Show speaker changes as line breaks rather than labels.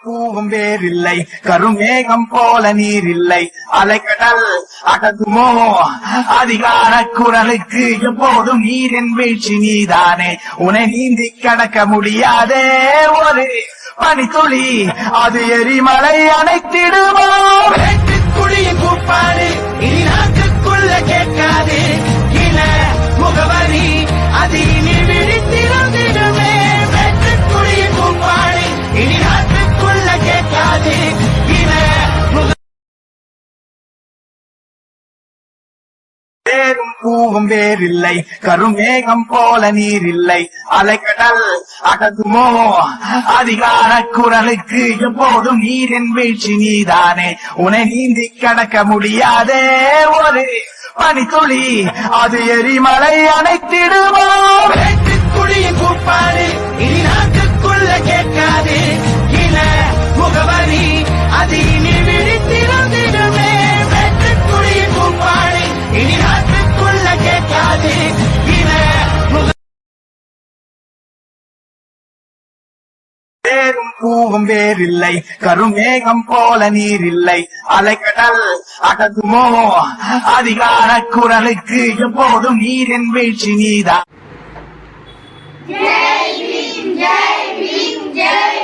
பூவும் வேறில்லை, கருமேகம் போல நீர் இல்லை, அலைக்கடல் அடங்குமோ அதிகார குரலுக்கு எப்போதும் நீரின் வீழ்ச்சி நீதானே, உன்னை நீந்தி கடக்க முடியாதே ஒரு பனித்துளி, அது எரிமலை அணைத்திடுமோ. வெட்டுக்குழியின் கூப்பாடு இனி நாட்டுக்குள்ள கேட்காது, இன முகவரி அது இனி விழித்திருந்திடுமே. வெட்டுக்குழியின் கூப்பாடு இனி நாட்டுக்குள்ள கேட்காது, இன பூவும் வேறில்லை, கருமேகம் போல நீர் இல்லை, அலைக்கடல் அடங்குமோ அதிகார குரலுக்கு எப்போதும் நீரின் வீழ்ச்சி நீதானே, உன்னை நீந்தி கடக்க முடியாதே ஒரு பனித்துளி, அது எரிமலை அணைத்திடுமோ. வெட்டுக்குழியின் கூப்பாடு இனி நாட்டுக்குள்ள கேட்காது, இன முகவரி அது இனி விழித்திருந்திடுமே. வெட்டுக்குழியின் கூப்பாடு இனி நாட்டுக்குள்ள கேட்காது, இன பூவும் வேறில்லை, கருமேகம் போல நீர் இல்லை, அலைக்கடல் அடங்குமோ அதிகார குரலுக்கு எப்போதும் நீரின் வீழ்ச்சி நீதான்.
ஜெய் பீம், ஜெய் பீம், ஜெய்